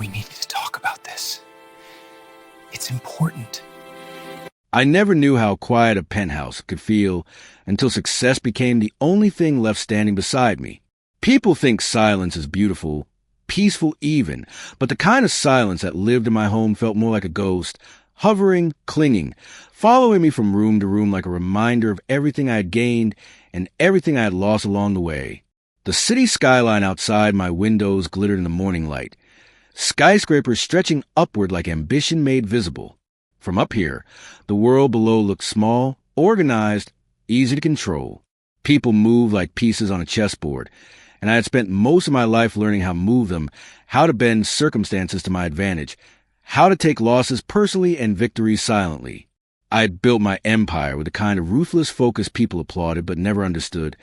We need to talk about this. It's important. I never knew how quiet a penthouse could feel until success became the only thing left standing beside me. People think silence is beautiful, peaceful even, but the kind of silence that lived in my home felt more like a ghost, hovering, clinging, following me from room to room like a reminder of everything I had gained and everything I had lost along the way. The city skyline outside my windows glittered in the morning light, skyscrapers stretching upward like ambition made visible. From up here, the world below looked small, organized, easy to control. People moved like pieces on a chessboard, and I had spent most of my life learning how to move them, how to bend circumstances to my advantage, how to take losses personally and victories silently. I had built my empire with the kind of ruthless focus people applauded but never understood,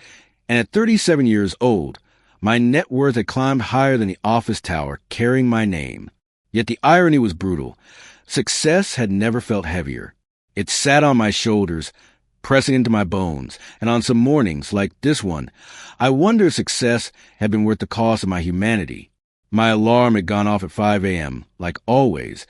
and at 37 years old, my net worth had climbed higher than the office tower, carrying my name. Yet the irony was brutal. Success had never felt heavier. It sat on my shoulders, pressing into my bones, and on some mornings, like this one, I wonder if success had been worth the cost of my humanity. My alarm had gone off at 5 a.m., like always,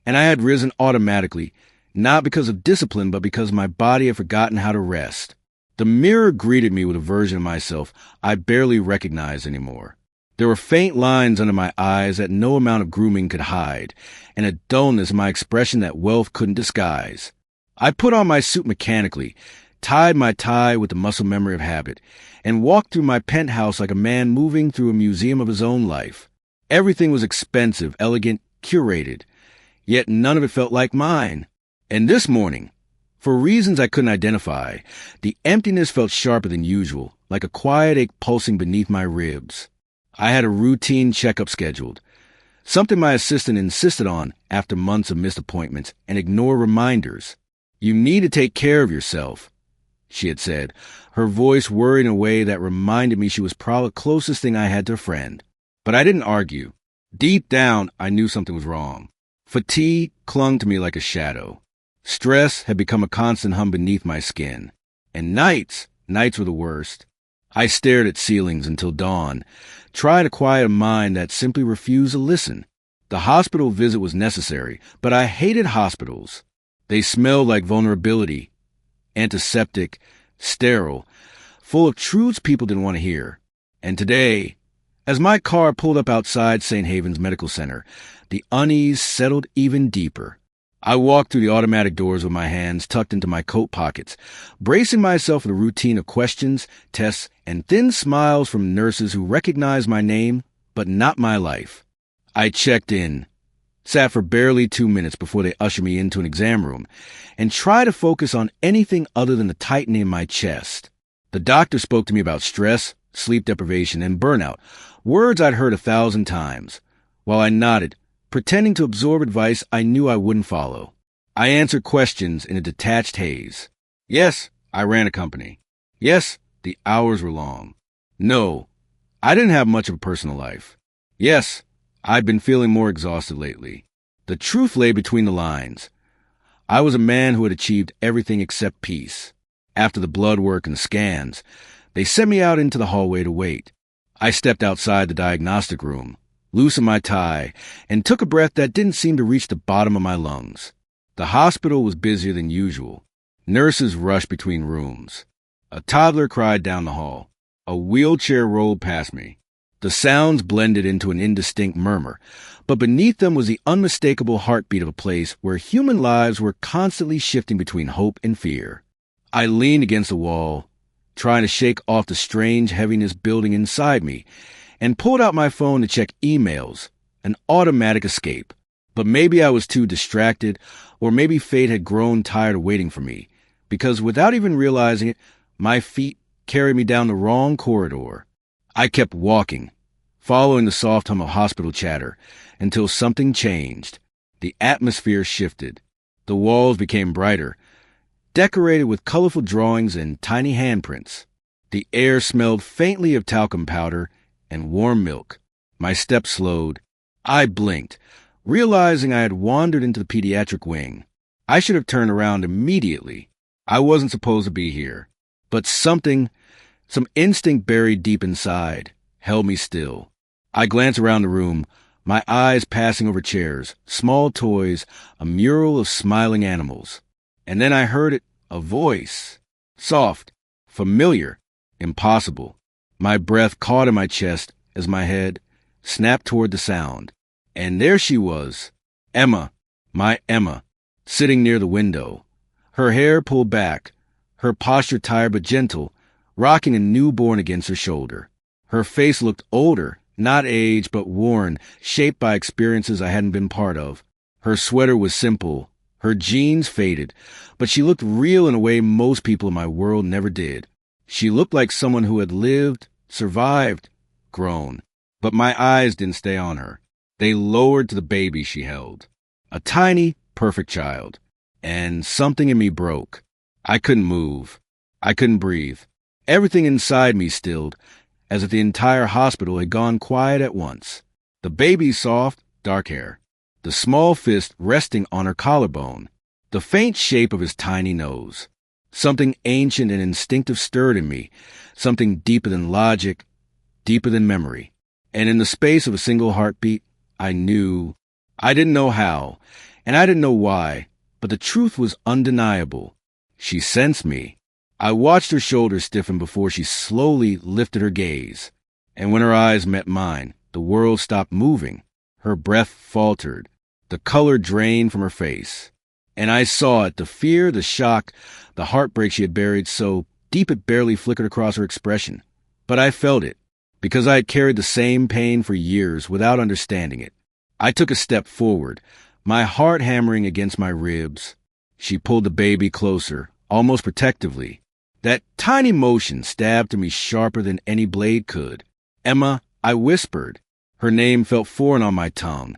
and I had risen automatically, not because of discipline, but because my body had forgotten how to rest. The mirror greeted me with a version of myself I barely recognized anymore. There were faint lines under my eyes that no amount of grooming could hide, and a dullness in my expression that wealth couldn't disguise. I put on my suit mechanically, tied my tie with the muscle memory of habit, and walked through my penthouse like a man moving through a museum of his own life. Everything was expensive, elegant, curated, yet none of it felt like mine. And this morning, for reasons I couldn't identify, the emptiness felt sharper than usual, like a quiet ache pulsing beneath my ribs. I had a routine checkup scheduled, something my assistant insisted on after months of missed appointments and ignored reminders. "You need to take care of yourself," she had said, her voice worried in a way that reminded me she was probably the closest thing I had to a friend. But I didn't argue. Deep down, I knew something was wrong. Fatigue clung to me like a shadow. Stress had become a constant hum beneath my skin. And nights were the worst. I stared at ceilings until dawn, trying to quiet a mind that simply refused to listen. The hospital visit was necessary, but I hated hospitals. They smelled like vulnerability, antiseptic, sterile, full of truths people didn't want to hear. And today, as my car pulled up outside St. Haven's Medical Center, the unease settled even deeper. I walked through the automatic doors with my hands tucked into my coat pockets, bracing myself for the routine of questions, tests, and thin smiles from nurses who recognized my name, but not my life. I checked in, sat for barely 2 minutes before they ushered me into an exam room, and tried to focus on anything other than the tightening in my chest. The doctor spoke to me about stress, sleep deprivation, and burnout, words I'd heard 1,000 times. While I nodded, pretending to absorb advice I knew I wouldn't follow. I answered questions in a detached haze. Yes, I ran a company. Yes, the hours were long. No, I didn't have much of a personal life. Yes, I'd been feeling more exhausted lately. The truth lay between the lines. I was a man who had achieved everything except peace. After the blood work and scans, they sent me out into the hallway to wait. I stepped outside the diagnostic room, loosened my tie, and took a breath that didn't seem to reach the bottom of my lungs. The hospital was busier than usual. Nurses rushed between rooms. A toddler cried down the hall. A wheelchair rolled past me. The sounds blended into an indistinct murmur, but beneath them was the unmistakable heartbeat of a place where human lives were constantly shifting between hope and fear. I leaned against the wall, trying to shake off the strange heaviness building inside me, and pulled out my phone to check emails, an automatic escape. But maybe I was too distracted, or maybe fate had grown tired of waiting for me, because without even realizing it, my feet carried me down the wrong corridor. I kept walking, following the soft hum of hospital chatter, until something changed. The atmosphere shifted. The walls became brighter, decorated with colorful drawings and tiny handprints. The air smelled faintly of talcum powder and warm milk. My steps slowed. I blinked, realizing I had wandered into the pediatric wing. I should have turned around immediately. I wasn't supposed to be here. But some instinct buried deep inside, held me still. I glanced around the room, my eyes passing over chairs, small toys, a mural of smiling animals. And then I heard it, a voice. Soft, familiar, impossible. My breath caught in my chest as my head snapped toward the sound. And there she was, Emma, my Emma, sitting near the window. Her hair pulled back, her posture tired but gentle, rocking a newborn against her shoulder. Her face looked older, not aged but worn, shaped by experiences I hadn't been part of. Her sweater was simple, her jeans faded, but she looked real in a way most people in my world never did. She looked like someone who had lived, survived, grown. But my eyes didn't stay on her. They lowered to the baby she held. A tiny, perfect child. And something in me broke. I couldn't move. I couldn't breathe. Everything inside me stilled, as if the entire hospital had gone quiet at once. The baby's soft, dark hair. The small fist resting on her collarbone. The faint shape of his tiny nose. Something ancient and instinctive stirred in me. Something deeper than logic, deeper than memory. And in the space of a single heartbeat, I knew. I didn't know how, and I didn't know why, but the truth was undeniable. She sensed me. I watched her shoulders stiffen before she slowly lifted her gaze. And when her eyes met mine, the world stopped moving. Her breath faltered. The color drained from her face. And I saw it, the fear, the shock, the heartbreak she had buried so deep it barely flickered across her expression. But I felt it, because I had carried the same pain for years without understanding it. I took a step forward, my heart hammering against my ribs. She pulled the baby closer, almost protectively. That tiny motion stabbed to me sharper than any blade could. Emma, I whispered. Her name felt foreign on my tongue,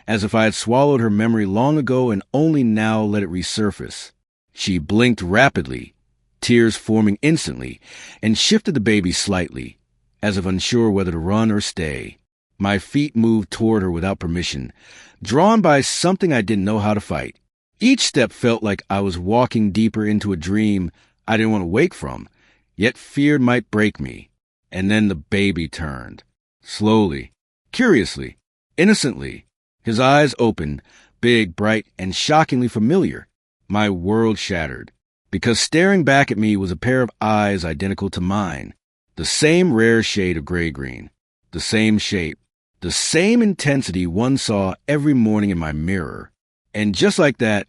as if I had swallowed her memory long ago and only now let it resurface. She blinked rapidly, tears forming instantly, and shifted the baby slightly, as if unsure whether to run or stay. My feet moved toward her without permission, drawn by something I didn't know how to fight. Each step felt like I was walking deeper into a dream I didn't want to wake from, yet feared might break me. And then the baby turned. Slowly, curiously, innocently. His eyes opened, big, bright, and shockingly familiar. My world shattered, because staring back at me was a pair of eyes identical to mine. The same rare shade of gray-green, the same shape, the same intensity one saw every morning in my mirror. And just like that,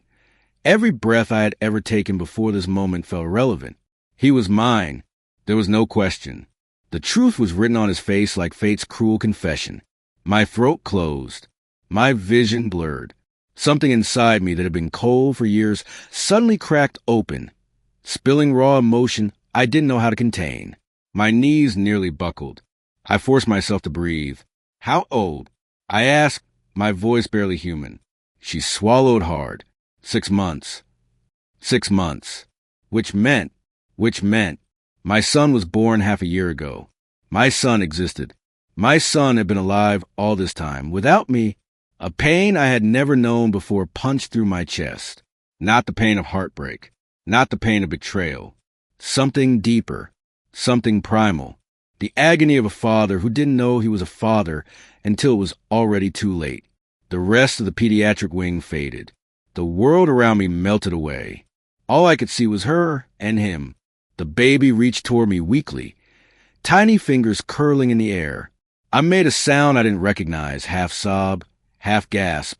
every breath I had ever taken before this moment felt irrelevant. He was mine. There was no question. The truth was written on his face like fate's cruel confession. My throat closed. My vision blurred. Something inside me that had been cold for years suddenly cracked open, spilling raw emotion I didn't know how to contain. My knees nearly buckled. I forced myself to breathe. How old? I asked, my voice barely human. She swallowed hard. 6 months. 6 months. Which meant, my son was born half a year ago. My son existed. My son had been alive all this time. Without me, a pain I had never known before punched through my chest. Not the pain of heartbreak. Not the pain of betrayal. Something deeper. Something primal. The agony of a father who didn't know he was a father until it was already too late. The rest of the pediatric wing faded. The world around me melted away. All I could see was her and him. The baby reached toward me weakly, tiny fingers curling in the air. I made a sound I didn't recognize, half sob, half gasp,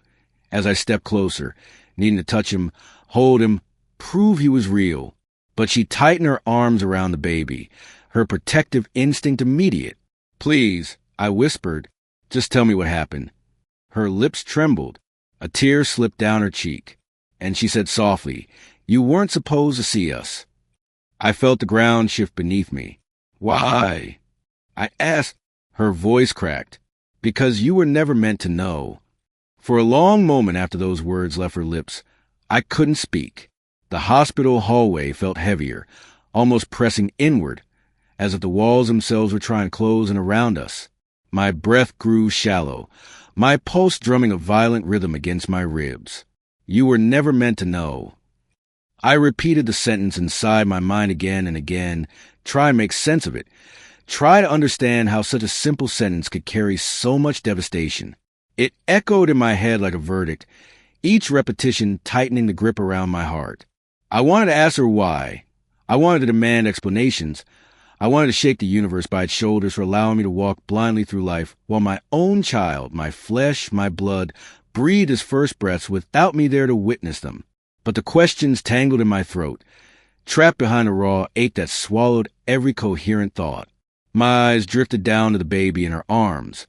as I stepped closer, needing to touch him, hold him, prove he was real. But she tightened her arms around the baby, her protective instinct immediate. "Please," I whispered, "just tell me what happened." Her lips trembled. A tear slipped down her cheek, and she said softly, "You weren't supposed to see us." I felt the ground shift beneath me. "Why?" I asked. Her voice cracked. "Because you were never meant to know." For a long moment after those words left her lips, I couldn't speak. The hospital hallway felt heavier, almost pressing inward, as if the walls themselves were trying to close in around us. My breath grew shallow, my pulse drumming a violent rhythm against my ribs. "You were never meant to know." I repeated the sentence inside my mind again and again, try to make sense of it, try to understand how such a simple sentence could carry so much devastation. It echoed in my head like a verdict, each repetition tightening the grip around my heart. I wanted to ask her why. I wanted to demand explanations. I wanted to shake the universe by its shoulders for allowing me to walk blindly through life while my own child, my flesh, my blood, breathed his first breaths without me there to witness them. But the questions tangled in my throat, trapped behind a raw ache that swallowed every coherent thought. My eyes drifted down to the baby in her arms.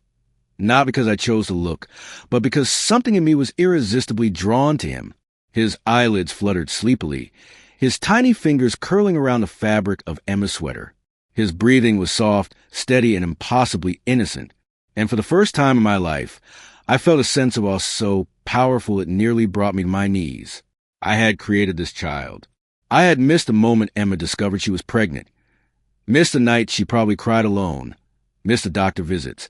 Not because I chose to look, but because something in me was irresistibly drawn to him. His eyelids fluttered sleepily, his tiny fingers curling around the fabric of Emma's sweater. His breathing was soft, steady, and impossibly innocent. And for the first time in my life, I felt a sense of awe so powerful it nearly brought me to my knees. I had created this child. I had missed the moment Emma discovered she was pregnant. Missed the night she probably cried alone. Missed the doctor visits.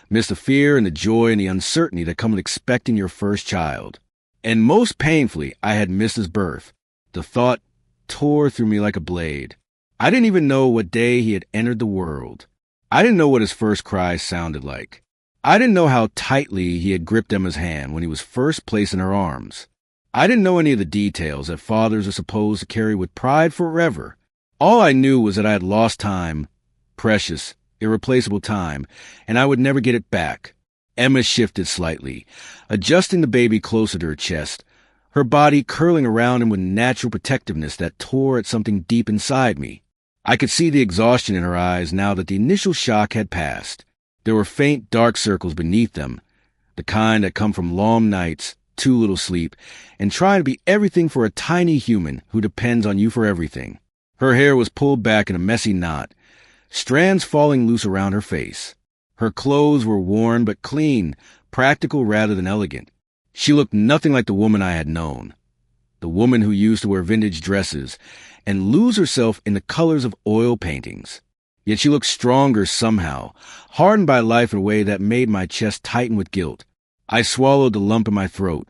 Missed the fear and the joy and the uncertainty that come with expecting your first child. And most painfully, I had missed his birth. The thought tore through me like a blade. I didn't even know what day he had entered the world. I didn't know what his first cry sounded like. I didn't know how tightly he had gripped Emma's hand when he was first placed in her arms. I didn't know any of the details that fathers are supposed to carry with pride forever. All I knew was that I had lost time, precious, irreplaceable time, and I would never get it back. Emma shifted slightly, adjusting the baby closer to her chest, her body curling around him with natural protectiveness that tore at something deep inside me. I could see the exhaustion in her eyes now that the initial shock had passed. There were faint dark circles beneath them, the kind that come from long nights, too little sleep, and trying to be everything for a tiny human who depends on you for everything. Her hair was pulled back in a messy knot, strands falling loose around her face. Her clothes were worn but clean, practical rather than elegant. She looked nothing like the woman I had known, the woman who used to wear vintage dresses and lose herself in the colors of oil paintings. Yet she looked stronger somehow, hardened by life in a way that made my chest tighten with guilt. I swallowed the lump in my throat,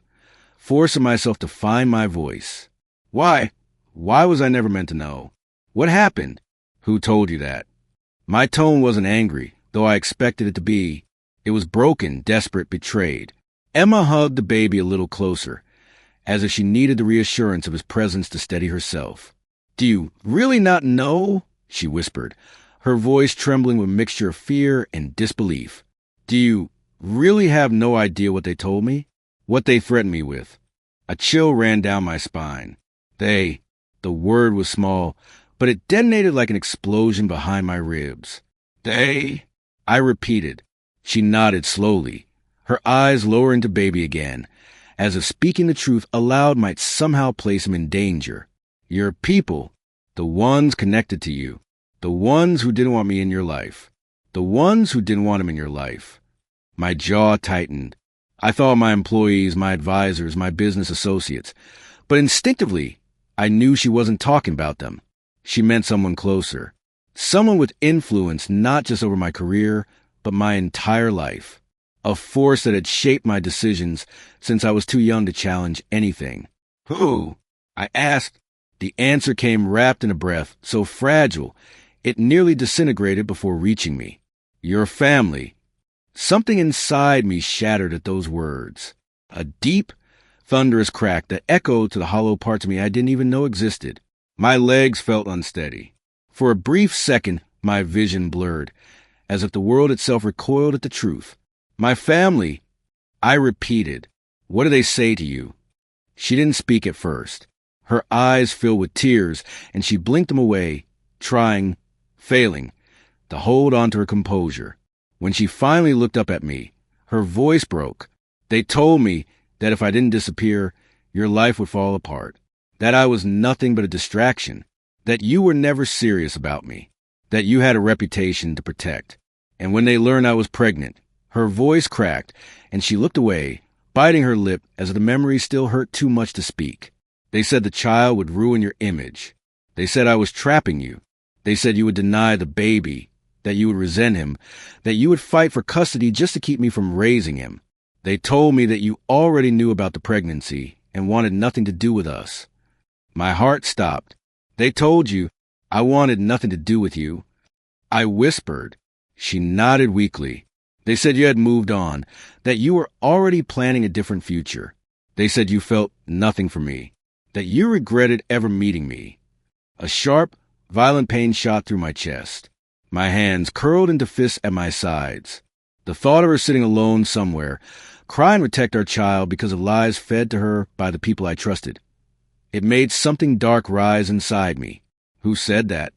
forcing myself to find my voice. Why? Why was I never meant to know? What happened? Who told you that? My tone wasn't angry, though I expected it to be. It was broken, desperate, betrayed. Emma hugged the baby a little closer, as if she needed the reassurance of his presence to steady herself. Do you really not know? She whispered, her voice trembling with a mixture of fear and disbelief. Do you really have no idea what they told me? What they threatened me with? A chill ran down my spine. The word was small, but it detonated like an explosion behind my ribs. I repeated. She nodded slowly, her eyes lowering to baby again, as if speaking the truth aloud might somehow place him in danger. Your people, the ones connected to you, the ones who didn't want me in your life, the ones who didn't want him in your life. My jaw tightened. I thought my employees, my advisors, my business associates, but instinctively, I knew she wasn't talking about them. She meant someone closer, someone with influence not just over my career, but my entire life. A force that had shaped my decisions since I was too young to challenge anything. Who? I asked. The answer came wrapped in a breath, so fragile, it nearly disintegrated before reaching me. Your family. Something inside me shattered at those words. A deep, thunderous crack that echoed to the hollow parts of me I didn't even know existed. My legs felt unsteady. For a brief second, my vision blurred, as if the world itself recoiled at the truth. My family, I repeated. What do they say to you? She didn't speak at first. Her eyes filled with tears, and she blinked them away, failing, to hold on to her composure. When she finally looked up at me, her voice broke. They told me that if I didn't disappear, your life would fall apart, that I was nothing but a distraction, that you were never serious about me, that you had a reputation to protect. And when they learned I was pregnant, her voice cracked, and she looked away, biting her lip as if the memory still hurt too much to speak. They said the child would ruin your image. They said I was trapping you. They said you would deny the baby, that you would resent him, that you would fight for custody just to keep me from raising him. They told me that you already knew about the pregnancy and wanted nothing to do with us. My heart stopped. They told you I wanted nothing to do with you. I whispered. She nodded weakly. They said you had moved on, that you were already planning a different future. They said you felt nothing for me, that you regretted ever meeting me. A sharp, violent pain shot through my chest. My hands curled into fists at my sides. The thought of her sitting alone somewhere, crying to protect our child because of lies fed to her by the people I trusted. It made something dark rise inside me. Who said that?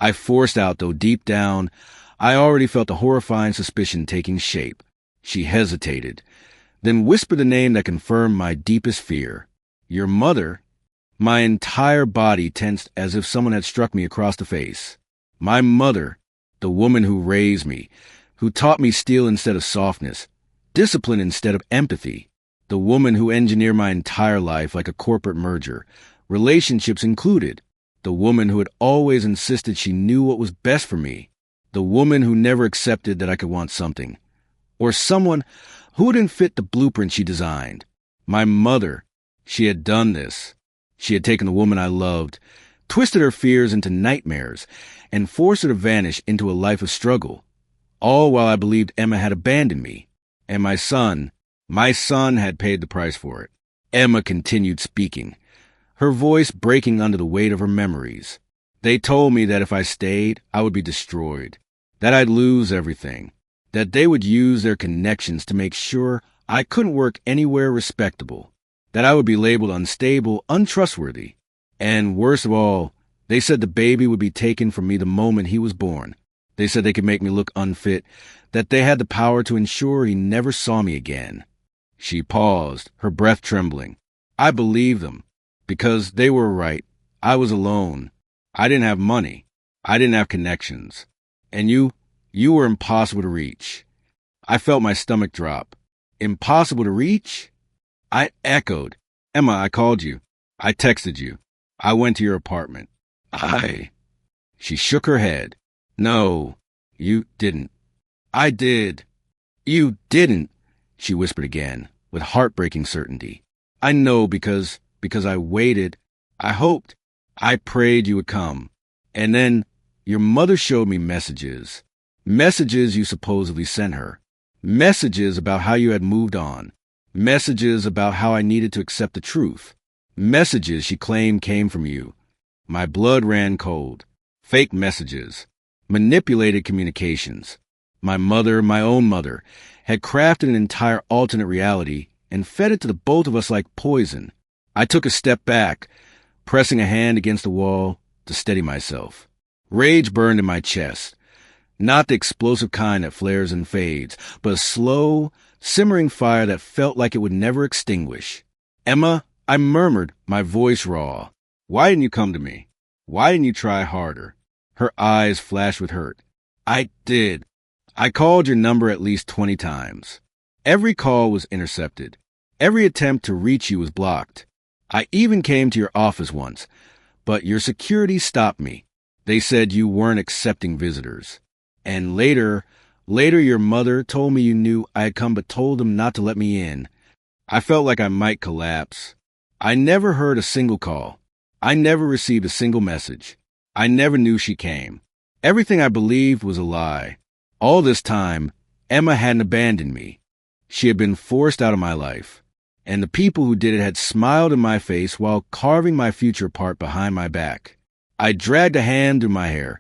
I forced out, though deep down, I already felt a horrifying suspicion taking shape. She hesitated, then whispered the name that confirmed my deepest fear. Your mother? My entire body tensed as if someone had struck me across the face. My mother, the woman who raised me, who taught me steel instead of softness, discipline instead of empathy, the woman who engineered my entire life like a corporate merger, relationships included, the woman who had always insisted she knew what was best for me, the woman who never accepted that I could want something, or someone who didn't fit the blueprint she designed. My mother, she had done this. She had taken the woman I loved, twisted her fears into nightmares, and forced her to vanish into a life of struggle, all while I believed Emma had abandoned me. And my son had paid the price for it. Emma continued speaking, her voice breaking under the weight of her memories. They told me that if I stayed, I would be destroyed, that I'd lose everything, that they would use their connections to make sure I couldn't work anywhere respectable, that I would be labeled unstable, untrustworthy. And worst of all, they said the baby would be taken from me the moment he was born. They said they could make me look unfit, that they had the power to ensure he never saw me again. She paused, her breath trembling. I believed them, because they were right. I was alone. I didn't have money. I didn't have connections. And you were impossible to reach. I felt my stomach drop. Impossible to reach? I echoed. Emma, I called you. I texted you. I went to your apartment. She shook her head. No, you didn't. I did. You didn't, she whispered again, with heartbreaking certainty. I know because I waited. I hoped. I prayed you would come. And then your mother showed me messages. Messages you supposedly sent her. Messages about how you had moved on. Messages about how I needed to accept the truth. Messages she claimed came from you. My blood ran cold. Fake messages. Manipulated communications. My mother, my own mother, had crafted an entire alternate reality and fed it to the both of us like poison. I took a step back, pressing a hand against the wall to steady myself. Rage burned in my chest. Not the explosive kind that flares and fades, but a slow, simmering fire that felt like it would never extinguish. Emma, I murmured, my voice raw. Why didn't you come to me? Why didn't you try harder? Her eyes flashed with hurt. I did. I called your number at least 20 times. Every call was intercepted. Every attempt to reach you was blocked. I even came to your office once, but your security stopped me. They said you weren't accepting visitors. And later your mother told me you knew I had come but told them not to let me in. I felt like I might collapse. I never heard a single call. I never received a single message. I never knew she came. Everything I believed was a lie. All this time, Emma hadn't abandoned me. She had been forced out of my life. And the people who did it had smiled in my face while carving my future apart behind my back. I dragged a hand through my hair,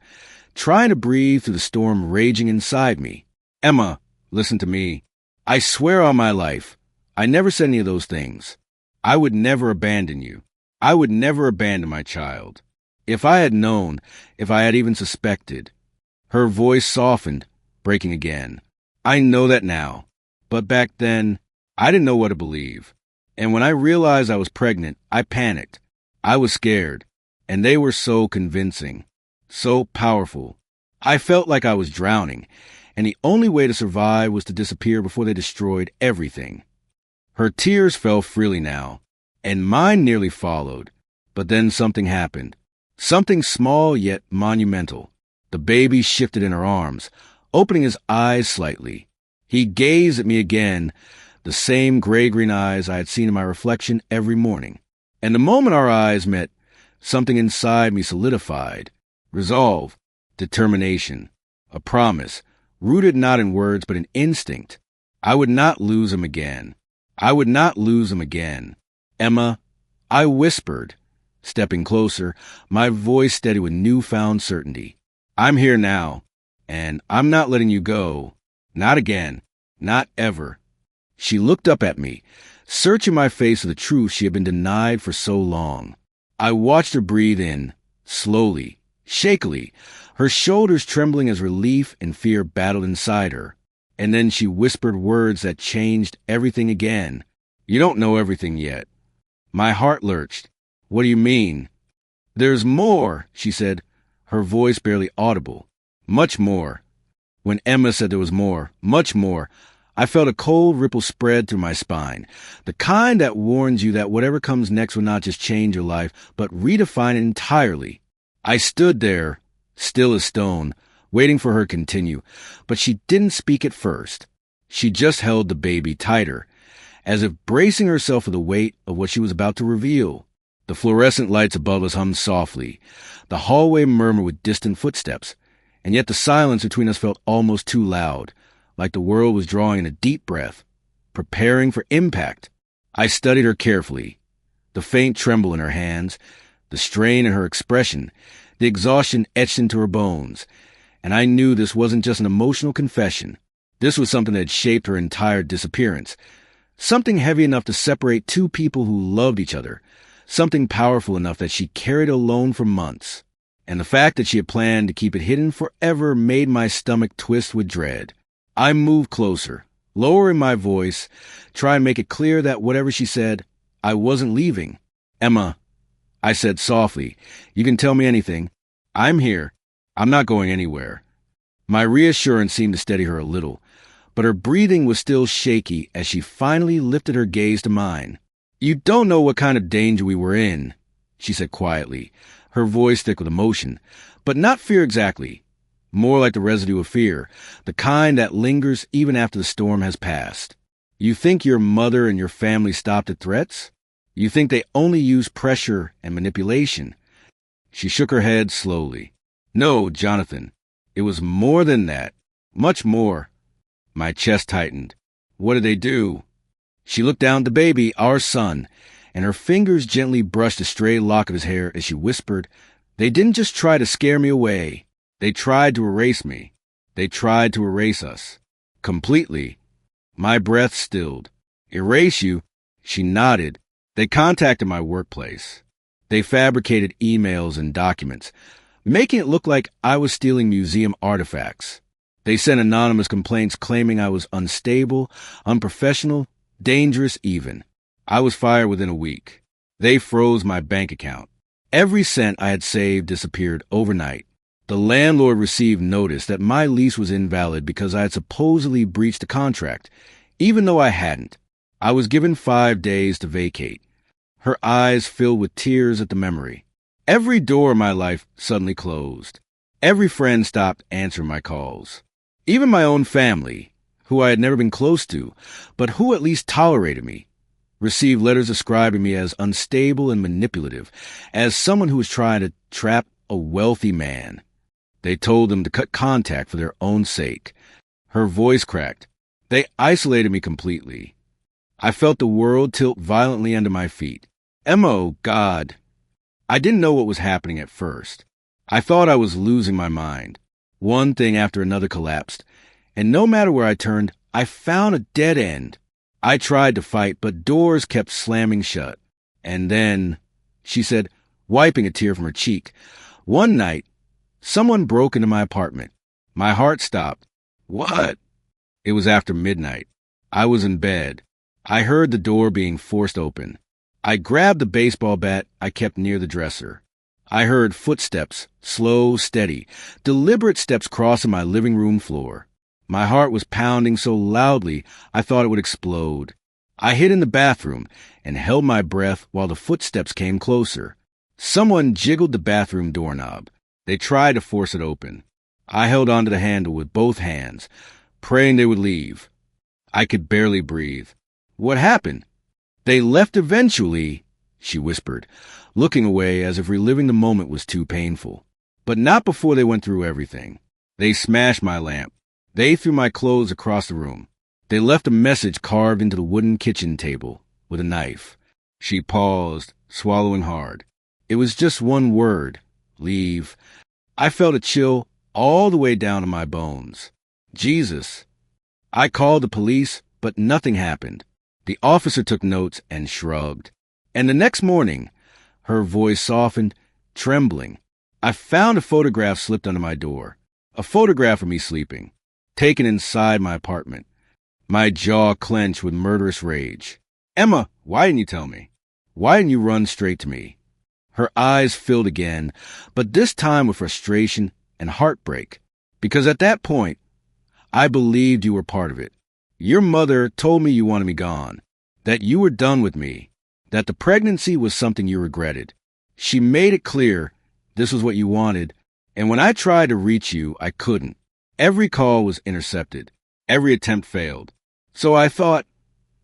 trying to breathe through the storm raging inside me. Emma, listen to me. I swear on my life, I never said any of those things. I would never abandon you. I would never abandon my child. If I had known, if I had even suspected. Her voice softened, breaking again. I know that now. But back then, I didn't know what to believe. And when I realized I was pregnant, I panicked. I was scared. And they were so convincing, so powerful. I felt like I was drowning, and the only way to survive was to disappear before they destroyed everything. Her tears fell freely now, and mine nearly followed. But then something happened. Something small yet monumental. The baby shifted in her arms, opening his eyes slightly. He gazed at me again, the same gray-green eyes I had seen in my reflection every morning. And the moment our eyes met, something inside me solidified. Resolve, determination, a promise, rooted not in words but in instinct. I would not lose him again. I would not lose him again. Emma, I whispered, stepping closer, my voice steady with newfound certainty. I'm here now, and I'm not letting you go. Not again. Not ever. She looked up at me, searching my face for the truth she had been denied for so long. I watched her breathe in, slowly, shakily, her shoulders trembling as relief and fear battled inside her. And then she whispered words that changed everything again. You don't know everything yet. My heart lurched. What do you mean? There's more, she said, her voice barely audible. Much more. When Emma said there was more, much more, I felt a cold ripple spread through my spine, the kind that warns you that whatever comes next will not just change your life, but redefine it entirely. I stood there, still as stone, waiting for her to continue, but she didn't speak at first. She just held the baby tighter, as if bracing herself for the weight of what she was about to reveal. The fluorescent lights above us hummed softly. The hallway murmured with distant footsteps, and yet the silence between us felt almost too loud, like the world was drawing in a deep breath, preparing for impact. I studied her carefully, the faint tremble in her hands, the strain in her expression, the exhaustion etched into her bones, and I knew this wasn't just an emotional confession. This was something that had shaped her entire disappearance, something heavy enough to separate two people who loved each other, something powerful enough that she carried alone for months. And the fact that she had planned to keep it hidden forever made my stomach twist with dread. I moved closer, lowering my voice, trying to make it clear that whatever she said, I wasn't leaving. Emma, I said softly, you can tell me anything. I'm here. I'm not going anywhere. My reassurance seemed to steady her a little, but her breathing was still shaky as she finally lifted her gaze to mine. You don't know what kind of danger we were in, she said quietly, her voice thick with emotion, but not fear exactly. More like the residue of fear, the kind that lingers even after the storm has passed. You think your mother and your family stopped at threats? You think they only used pressure and manipulation? She shook her head slowly. No, Jonathan, it was more than that. Much more. My chest tightened. What did they do? She looked down at the baby, our son, and her fingers gently brushed a stray lock of his hair as she whispered, They didn't just try to scare me away. They tried to erase me. They tried to erase us. Completely. My breath stilled. Erase you? She nodded. They contacted my workplace. They fabricated emails and documents, making it look like I was stealing museum artifacts. They sent anonymous complaints claiming I was unstable, unprofessional, dangerous even. I was fired within a week. They froze my bank account. Every cent I had saved disappeared overnight. The landlord received notice that my lease was invalid because I had supposedly breached the contract, even though I hadn't. I was given 5 days to vacate. Her eyes filled with tears at the memory. Every door in my life suddenly closed. Every friend stopped answering my calls. Even my own family, who I had never been close to, but who at least tolerated me, received letters describing me as unstable and manipulative, as someone who was trying to trap a wealthy man. They told them to cut contact for their own sake. Her voice cracked. They isolated me completely. I felt the world tilt violently under my feet. Emma, oh God. I didn't know what was happening at first. I thought I was losing my mind. One thing after another collapsed, and no matter where I turned, I found a dead end. I tried to fight, but doors kept slamming shut. And then, she said, wiping a tear from her cheek, one night, someone broke into my apartment. My heart stopped. What? It was after midnight. I was in bed. I heard the door being forced open. I grabbed the baseball bat I kept near the dresser. I heard footsteps, slow, steady, deliberate steps crossing my living room floor. My heart was pounding so loudly I thought it would explode. I hid in the bathroom and held my breath while the footsteps came closer. Someone jiggled the bathroom doorknob. They tried to force it open. I held onto the handle with both hands, praying they would leave. I could barely breathe. What happened? They left eventually, she whispered, looking away as if reliving the moment was too painful. But not before they went through everything. They smashed my lamp, They threw my clothes across the room. They left a message carved into the wooden kitchen table with a knife. She paused, swallowing hard. It was just one word, leave. I felt a chill all the way down to my bones. Jesus. I called the police, but nothing happened. The officer took notes and shrugged. And the next morning, her voice softened, trembling. I found a photograph slipped under my door. A photograph of me sleeping, taken inside my apartment. My jaw clenched with murderous rage. Emma, why didn't you tell me? Why didn't you run straight to me? Her eyes filled again, but this time with frustration and heartbreak. Because at that point, I believed you were part of it. Your mother told me you wanted me gone, that you were done with me, that the pregnancy was something you regretted. She made it clear this was what you wanted, and when I tried to reach you, I couldn't. Every call was intercepted. Every attempt failed. So I thought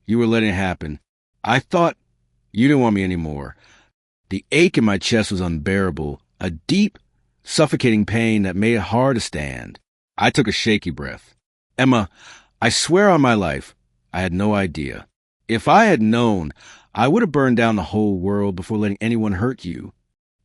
you were letting it happen. I thought you didn't want me anymore. The ache in my chest was unbearable, a deep, suffocating pain that made it hard to stand. I took a shaky breath. Emma, I swear on my life, I had no idea. If I had known, I would have burned down the whole world before letting anyone hurt you.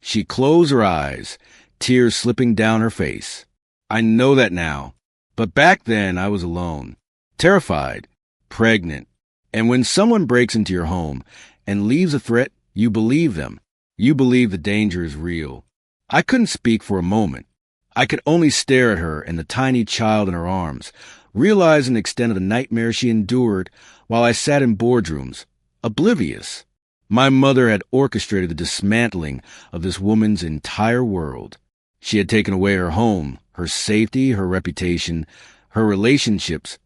She closed her eyes, tears slipping down her face. I know that now, but back then I was alone, terrified, pregnant. And when someone breaks into your home and leaves a threat, you believe them. You believe the danger is real. I couldn't speak for a moment. I could only stare at her and the tiny child in her arms, realizing the extent of the nightmare she endured while I sat in boardrooms, oblivious. My mother had orchestrated the dismantling of this woman's entire world. She had taken away her home, her safety, her reputation, her relationships,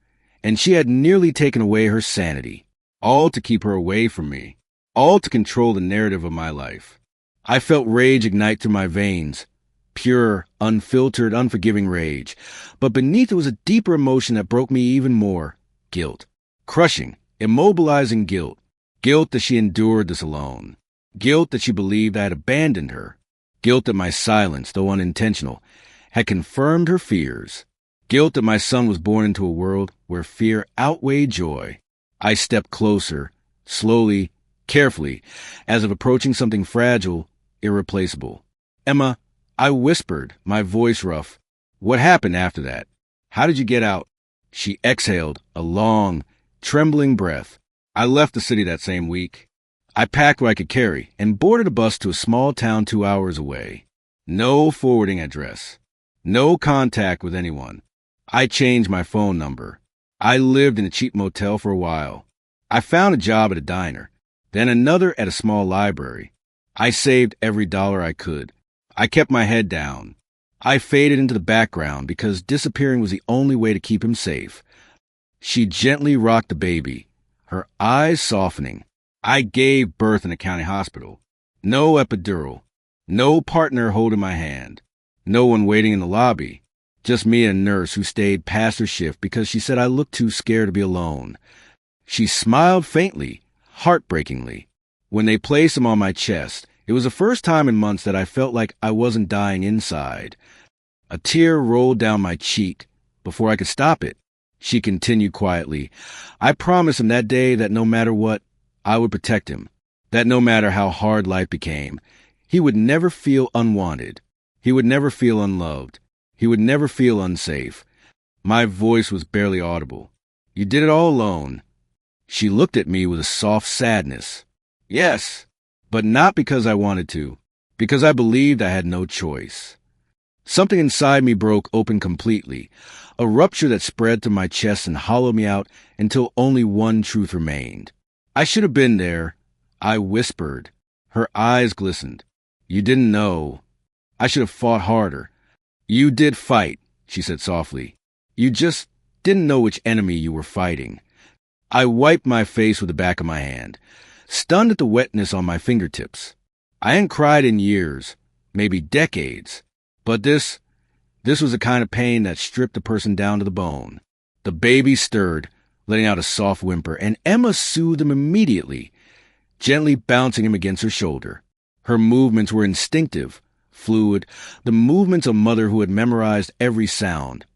and she had nearly taken away her sanity, all to keep her away from me, all to control the narrative of my life. I felt rage ignite through my veins, pure, unfiltered, unforgiving rage. But beneath it was a deeper emotion that broke me even more. Guilt. Crushing, immobilizing guilt. Guilt that she endured this alone. Guilt that she believed I had abandoned her. Guilt that my silence, though unintentional, had confirmed her fears. Guilt that my son was born into a world where fear outweighed joy. I stepped closer, slowly, carefully, as if approaching something fragile, irreplaceable. Emma, I whispered, my voice rough. What happened after that? How did you get out? She exhaled, a long, trembling breath. I left the city that same week. I packed what I could carry and boarded a bus to a small town 2 hours away. No forwarding address. No contact with anyone. I changed my phone number. I lived in a cheap motel for a while. I found a job at a diner, then another at a small library. I saved every dollar I could. I kept my head down. I faded into the background because disappearing was the only way to keep him safe. She gently rocked the baby, her eyes softening. I gave birth in a county hospital. No epidural. No partner holding my hand. No one waiting in the lobby. Just me and a nurse who stayed past her shift because she said I looked too scared to be alone. She smiled faintly, heartbreakingly. When they placed him on my chest, it was the first time in months that I felt like I wasn't dying inside. A tear rolled down my cheek before I could stop it. She continued quietly. I promised him that day that no matter what, I would protect him. That no matter how hard life became, he would never feel unwanted. He would never feel unloved. He would never feel unsafe. My voice was barely audible. You did it all alone. She looked at me with a soft sadness. Yes, but not because I wanted to, because I believed I had no choice. Something inside me broke open completely, a rupture that spread through my chest and hollowed me out until only one truth remained. I should have been there. I whispered. Her eyes glistened. You didn't know. I should have fought harder. You did fight, she said softly. You just didn't know which enemy you were fighting. I wiped my face with the back of my hand, stunned at the wetness on my fingertips. I hadn't cried in years, maybe decades, but this was the kind of pain that stripped a person down to the bone. The baby stirred, letting out a soft whimper, and Emma soothed him immediately, gently bouncing him against her shoulder. Her movements were instinctive, fluid, the movements of a mother who had memorized every sound,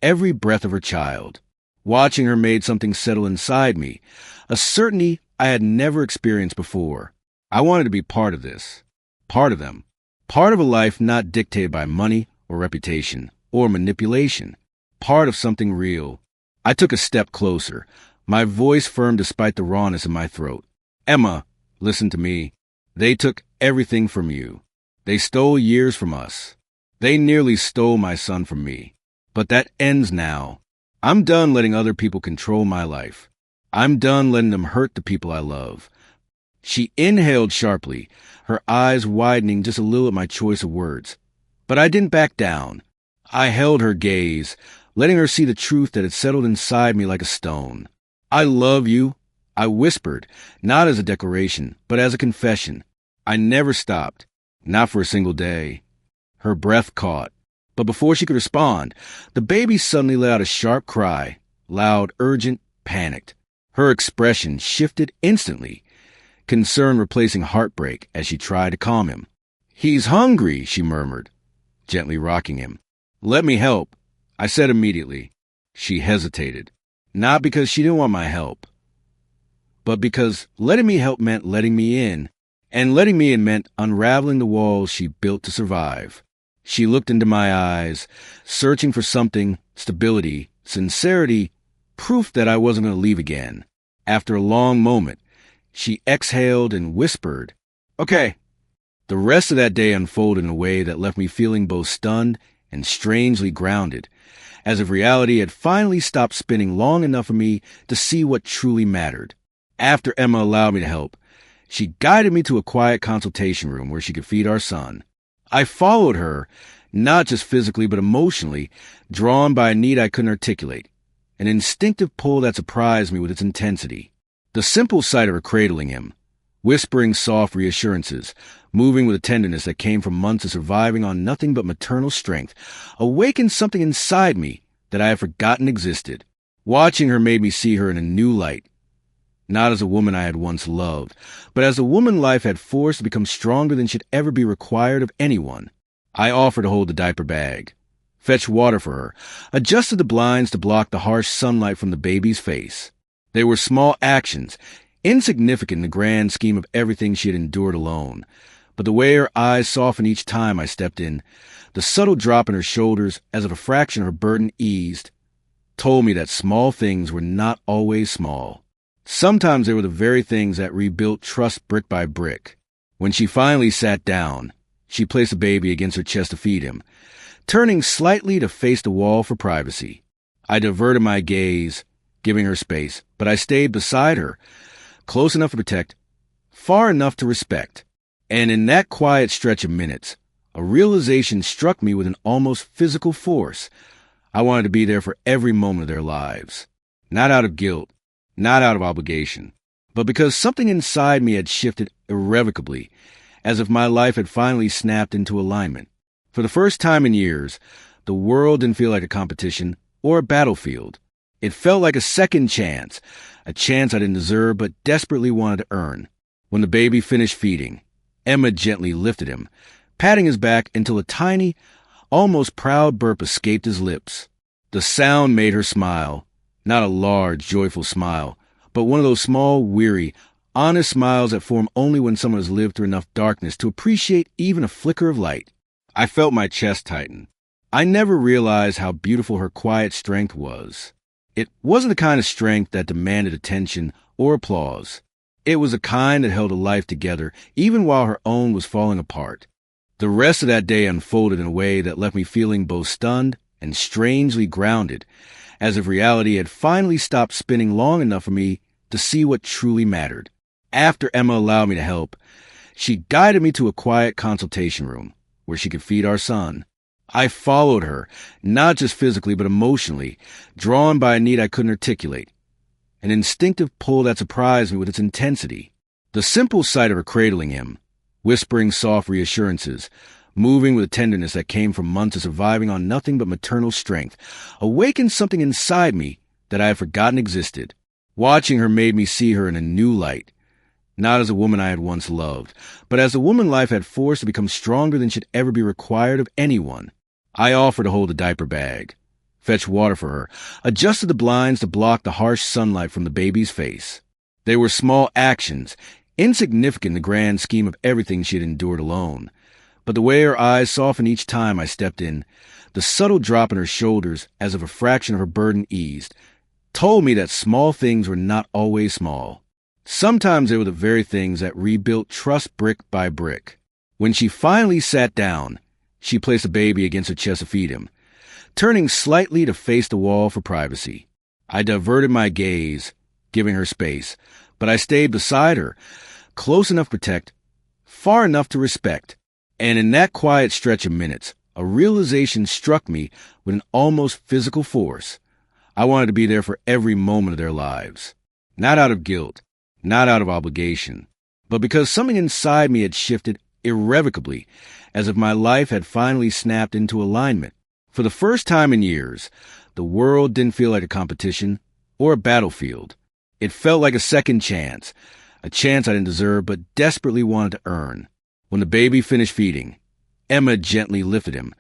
every breath of her child. Watching her made something settle inside me, a certainty I had never experienced before. I wanted to be part of this, part of them, part of a life not dictated by money or reputation or manipulation, part of something real. I took a step closer, my voice firm despite the rawness in my throat. Emma, listen to me. They took everything from you. They stole years from us. They nearly stole my son from me. But that ends now. I'm done letting other people control my life. I'm done letting them hurt the people I love. She inhaled sharply, her eyes widening just a little at my choice of words. But I didn't back down. I held her gaze, letting her see the truth that had settled inside me like a stone. I love you, I whispered, not as a declaration, but as a confession. I never stopped, not for a single day. Her breath caught. But before she could respond, the baby suddenly let out a sharp cry, loud, urgent, panicked. Her expression shifted instantly, concern replacing heartbreak as she tried to calm him. "He's hungry," she murmured, gently rocking him. "Let me help," I said immediately. She hesitated, not because she didn't want my help, but because letting me help meant letting me in, and letting me in meant unraveling the walls she built to survive. She looked into my eyes, searching for something, stability, sincerity, proof that I wasn't going to leave again. After a long moment, she exhaled and whispered, "Okay." The rest of that day unfolded in a way that left me feeling both stunned and strangely grounded, as if reality had finally stopped spinning long enough for me to see what truly mattered. After Emma allowed me to help, she guided me to a quiet consultation room where she could feed our son. I followed her, not just physically but emotionally, drawn by a need I couldn't articulate, an instinctive pull that surprised me with its intensity. The simple sight of her cradling him, whispering soft reassurances, moving with a tenderness that came from months of surviving on nothing but maternal strength, awakened something inside me that I had forgotten existed. Watching her made me see her in a new light, not as a woman I had once loved, but as a woman life had forced to become stronger than should ever be required of anyone. I offered to hold the diaper bag, fetch water for her, adjusted the blinds to block the harsh sunlight from the baby's face. They were small actions, insignificant in the grand scheme of everything she had endured alone. But the way her eyes softened each time I stepped in, the subtle drop in her shoulders as if a fraction of her burden eased, told me that small things were not always small. Sometimes they were the very things that rebuilt trust brick by brick. When she finally sat down, she placed the baby against her chest to feed him, turning slightly to face the wall for privacy. I diverted my gaze, giving her space, but I stayed beside her, close enough to protect, far enough to respect. And in that quiet stretch of minutes, a realization struck me with an almost physical force. I wanted to be there for every moment of their lives, not out of guilt, not out of obligation, but because something inside me had shifted irrevocably, as if my life had finally snapped into alignment. For the first time in years, the world didn't feel like a competition or a battlefield. It felt like a second chance, a chance I didn't deserve but desperately wanted to earn. When the baby finished feeding, Emma gently lifted him, patting his back until a tiny, almost proud burp escaped his lips. The sound made her smile. Not a large, joyful smile, but one of those small, weary, honest smiles that form only when someone has lived through enough darkness to appreciate even a flicker of light. I felt my chest tighten. I never realized how beautiful her quiet strength was. It wasn't the kind of strength that demanded attention or applause. It was a kind that held a life together even while her own was falling apart. The rest of that day unfolded in a way that left me feeling both stunned and strangely grounded, as if reality had finally stopped spinning long enough for me to see what truly mattered. After Emma allowed me to help, she guided me to a quiet consultation room where she could feed our son. I followed her, not just physically but emotionally, drawn by a need I couldn't articulate, an instinctive pull that surprised me with its intensity. The simple sight of her cradling him, whispering soft reassurances, moving with a tenderness that came from months of surviving on nothing but maternal strength, awakened something inside me that I had forgotten existed. Watching her made me see her in a new light, not as a woman I had once loved, but as a woman life had forced to become stronger than should ever be required of anyone. I offered to hold the diaper bag, fetched water for her, adjusted the blinds to block the harsh sunlight from the baby's face. They were small actions, insignificant in the grand scheme of everything she had endured alone. But the way her eyes softened each time I stepped in, the subtle drop in her shoulders as if a fraction of her burden eased, told me that small things were not always small. Sometimes they were the very things that rebuilt trust brick by brick. When she finally sat down, she placed the baby against her chest to feed him, turning slightly to face the wall for privacy. I diverted my gaze, giving her space, but I stayed beside her, close enough to protect, far enough to respect. And in that quiet stretch of minutes, a realization struck me with an almost physical force. I wanted to be there for every moment of their lives. Not out of guilt, not out of obligation, but because something inside me had shifted irrevocably, as if my life had finally snapped into alignment. For the first time in years, the world didn't feel like a competition or a battlefield. It felt like a second chance, a chance I didn't deserve but desperately wanted to earn. When the baby finished feeding, Emma gently lifted him,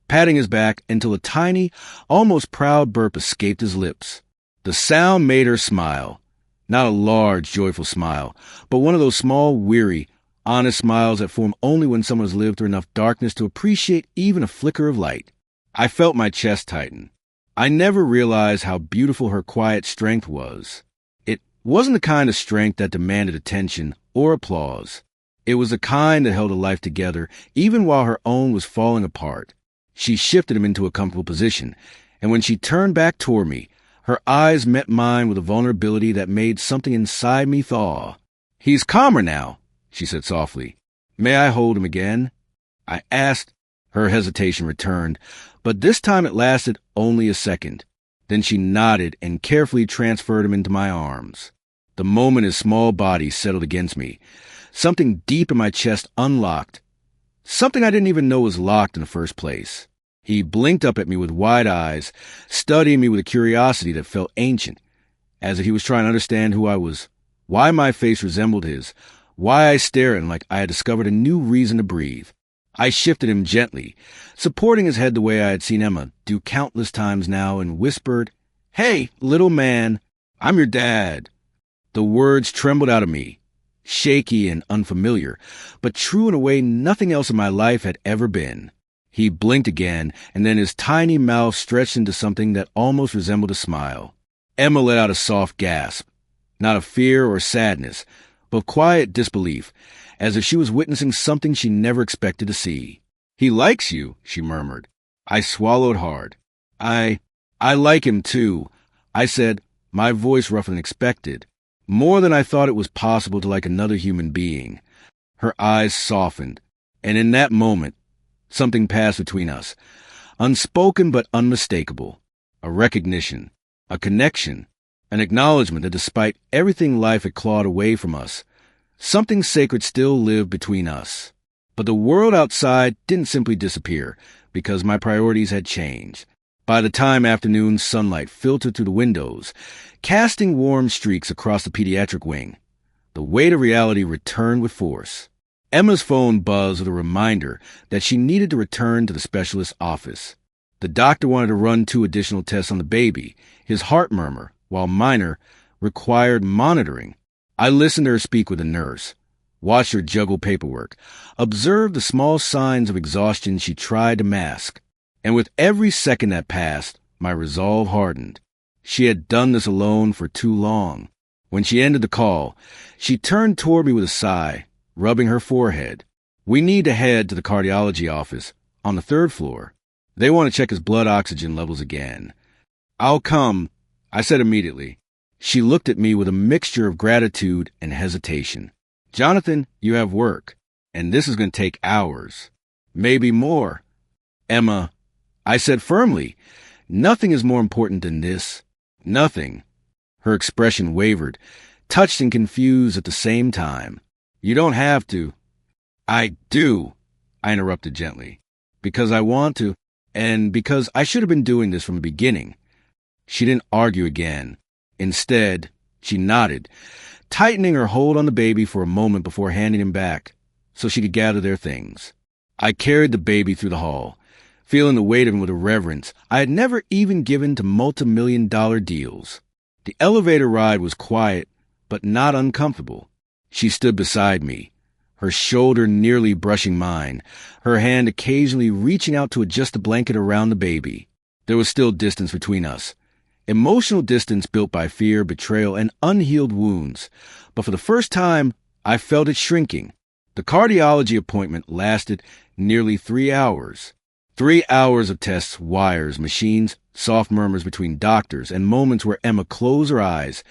patting his back until a tiny, almost proud burp escaped his lips. The sound made her smile. Not a large, joyful smile, but one of those small, weary, honest smiles that form only when someone has lived through enough darkness to appreciate even a flicker of light. I felt my chest tighten. I never realized how beautiful her quiet strength was. It wasn't the kind of strength that demanded attention or applause. It was the kind that held a life together even while her own was falling apart. She shifted him into a comfortable position, and when she turned back toward me, her eyes met mine with a vulnerability that made something inside me thaw. "He's calmer now," she said softly. "May I hold him again?" I asked. Her hesitation returned, but this time it lasted only a second. Then she nodded and carefully transferred him into my arms. The moment his small body settled against me, something deep in my chest unlocked. Something I didn't even know was locked in the first place. He blinked up at me with wide eyes, studying me with a curiosity that felt ancient, as if he was trying to understand who I was, why my face resembled his, why I stared at him like I had discovered a new reason to breathe. I shifted him gently, supporting his head the way I had seen Emma do countless times now, and whispered, "Hey, little man, I'm your dad." The words trembled out of me, shaky and unfamiliar, but true in a way nothing else in my life had ever been. He blinked again, and then his tiny mouth stretched into something that almost resembled a smile. Emma let out a soft gasp, not of fear or sadness, but quiet disbelief, as if she was witnessing something she never expected to see. "He likes you," she murmured. I swallowed hard. I like him too," I said, my voice rougher than expected. More than I thought it was possible to like another human being. Her eyes softened, and in that moment, something passed between us, unspoken but unmistakable. A recognition, a connection, an acknowledgement that despite everything life had clawed away from us, something sacred still lived between us. But the world outside didn't simply disappear because my priorities had changed. By the time afternoon sunlight filtered through the windows, casting warm streaks across the pediatric wing, the weight of reality returned with force. Emma's phone buzzed with a reminder that she needed to return to the specialist's office. The doctor wanted to run 2 additional tests on the baby, his heart murmur, while minor, required monitoring. I listened to her speak with the nurse, watched her juggle paperwork, observed the small signs of exhaustion she tried to mask. And with every second that passed, my resolve hardened. She had done this alone for too long. When she ended the call, she turned toward me with a sigh, rubbing her forehead. "We need to head to the cardiology office on the 3rd floor. They want to check his blood oxygen levels again." "I'll come," I said immediately. She looked at me with a mixture of gratitude and hesitation. "Jonathan, you have work, and this is going to take hours. Maybe more." "Emma," I said firmly, "nothing is more important than this. Nothing." Her expression wavered, touched and confused at the same time. "You don't have to." "I do," I interrupted gently. "Because I want to, and because I should have been doing this from the beginning." She didn't argue again. Instead, she nodded, tightening her hold on the baby for a moment before handing him back, so she could gather their things. I carried the baby through the hall, feeling the weight of him with a reverence I had never even given to multi-million-dollar deals. The elevator ride was quiet, but not uncomfortable. She stood beside me, her shoulder nearly brushing mine, her hand occasionally reaching out to adjust the blanket around the baby. There was still distance between us. Emotional distance built by fear, betrayal, and unhealed wounds. But for the first time, I felt it shrinking. The cardiology appointment lasted nearly 3 hours. 3 hours of tests, wires, machines, soft murmurs between doctors, and moments where Emma closed her eyes,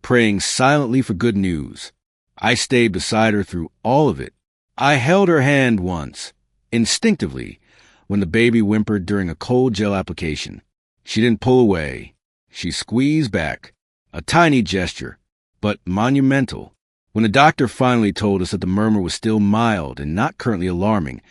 praying silently for good news. I stayed beside her through all of it. I held her hand once, instinctively, when the baby whimpered during a cold gel application. She didn't pull away. She squeezed back. A tiny gesture, but monumental. When the doctor finally told us that the murmur was still mild and not currently alarming,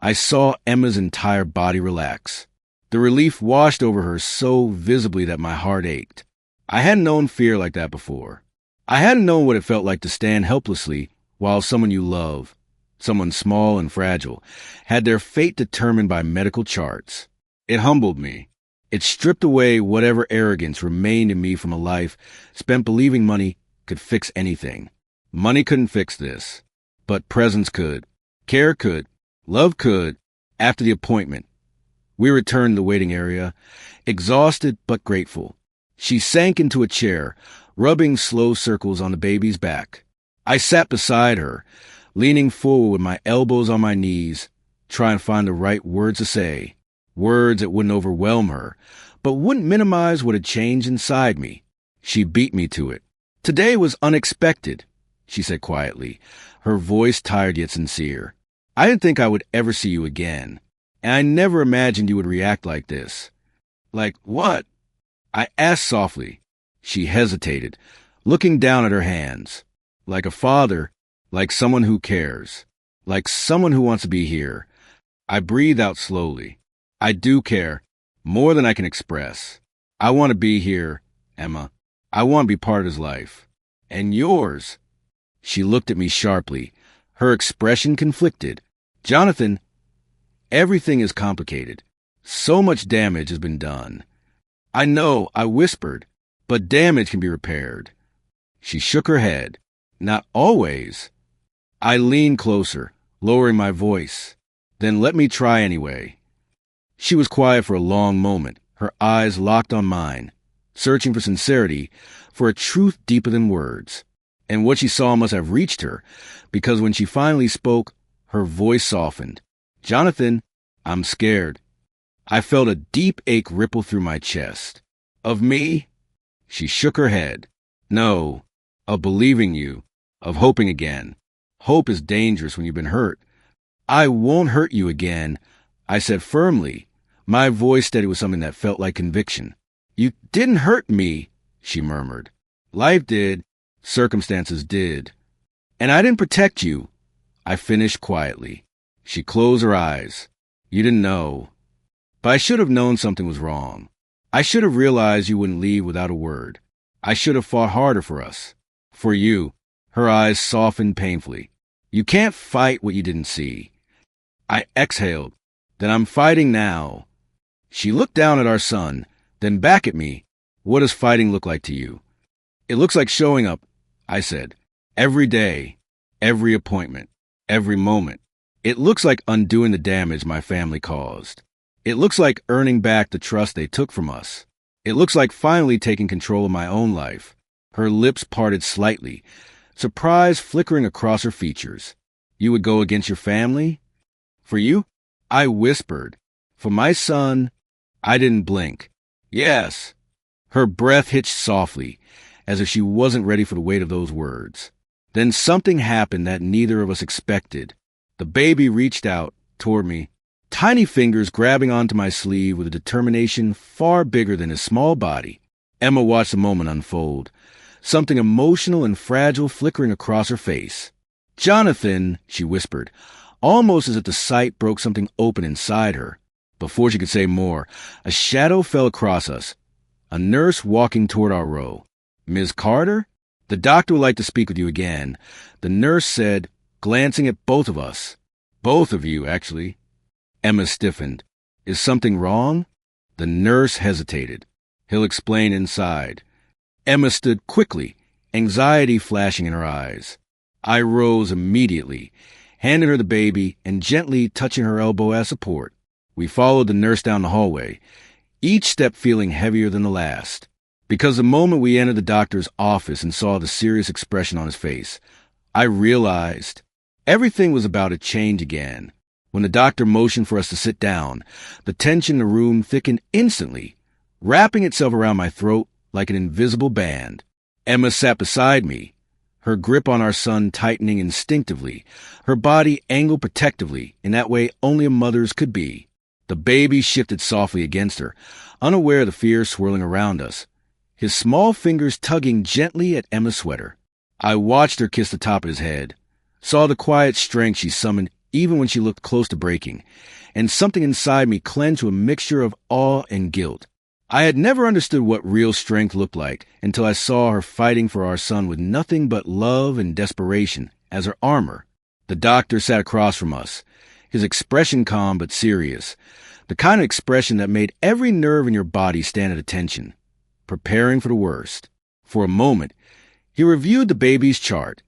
I saw Emma's entire body relax. The relief washed over her so visibly that my heart ached. I hadn't known fear like that before. I hadn't known what it felt like to stand helplessly while someone you love, someone small and fragile, had their fate determined by medical charts. It humbled me. It stripped away whatever arrogance remained in me from a life spent believing money could fix anything. Money couldn't fix this, but presence could, care could, love could. After the appointment, we returned to the waiting area, exhausted but grateful. She sank into a chair, rubbing slow circles on the baby's back. I sat beside her, leaning forward with my elbows on my knees, trying to find the right words to say, words that wouldn't overwhelm her, but wouldn't minimize what had changed inside me. She beat me to it. Today was unexpected, she said quietly, her voice tired yet sincere. I didn't think I would ever see you again, and I never imagined you would react like this. Like what? I asked softly. She hesitated, looking down at her hands. Like a father, like someone who cares, like someone who wants to be here. I breathed out slowly. I do care, more than I can express. I want to be here, Emma. I want to be part of his life. And yours. She looked at me sharply, her expression conflicted. Jonathan, everything is complicated. So much damage has been done. I know, I whispered, but damage can be repaired. She shook her head. Not always. I leaned closer, lowering my voice. Then let me try anyway. She was quiet for a long moment, her eyes locked on mine, searching for sincerity, for a truth deeper than words. And what she saw must have reached her, because when she finally spoke, her voice softened. Jonathan, I'm scared. I felt a deep ache ripple through my chest. Of me? She shook her head. No, of believing you, of hoping again. Hope is dangerous when you've been hurt. I won't hurt you again, I said firmly, my voice steady with something that felt like conviction. You didn't hurt me, she murmured. Life did, circumstances did. And I didn't protect you, I finished quietly. She closed her eyes. You didn't know. But I should have known something was wrong. I should have realized you wouldn't leave without a word. I should have fought harder for us. For you. Her eyes softened painfully. You can't fight what you didn't see. I exhaled. Then I'm fighting now. She looked down at our son, then back at me. What does fighting look like to you? It looks like showing up, I said. Every day, every appointment, every moment. It looks like undoing the damage my family caused. It looks like earning back the trust they took from us. It looks like finally taking control of my own life. Her lips parted slightly, surprise flickering across her features. You would go against your family? For you? I whispered. For my son? I didn't blink. Yes. Her breath hitched softly, as if she wasn't ready for the weight of those words. Then something happened that neither of us expected. The baby reached out toward me, tiny fingers grabbing onto my sleeve with a determination far bigger than his small body. Emma watched the moment unfold, something emotional and fragile flickering across her face. Jonathan, she whispered, almost as if the sight broke something open inside her. Before she could say more, a shadow fell across us, a nurse walking toward our row. Ms. Carter? The doctor would like to speak with you again, the nurse said, glancing at both of us. Both of you, actually. Emma stiffened. Is something wrong? The nurse hesitated. He'll explain inside. Emma stood quickly, anxiety flashing in her eyes. I rose immediately, handed her the baby, and gently touching her elbow as support. We followed the nurse down the hallway, each step feeling heavier than the last. Because the moment we entered the doctor's office and saw the serious expression on his face, I realized everything was about to change again. When the doctor motioned for us to sit down, the tension in the room thickened instantly, wrapping itself around my throat like an invisible band. Emma sat beside me, her grip on our son tightening instinctively, her body angled protectively in that way only a mother's could be. The baby shifted softly against her, unaware of the fear swirling around us, his small fingers tugging gently at Emma's sweater. I watched her kiss the top of his head, saw the quiet strength she summoned even when she looked close to breaking, and something inside me clenched to a mixture of awe and guilt. I had never understood what real strength looked like until I saw her fighting for our son with nothing but love and desperation as her armor. The doctor sat across from us, his expression calm but serious, the kind of expression that made every nerve in your body stand at attention, preparing for the worst. For a moment, he reviewed the baby's chart,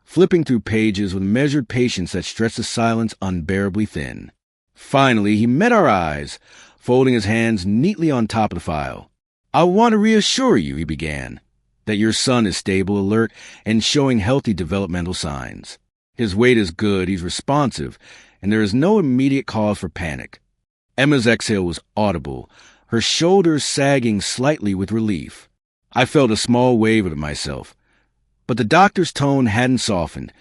flipping through pages with measured patience that stretched the silence unbearably thin. Finally, he met our eyes, folding his hands neatly on top of the file. "I want to reassure you," he began, "that your son is stable, alert, and showing healthy developmental signs. His weight is good, he's responsive, and there is no immediate cause for panic." Emma's exhale was audible, her shoulders sagging slightly with relief. I felt a small wave of it myself. But the doctor's tone hadn't softened,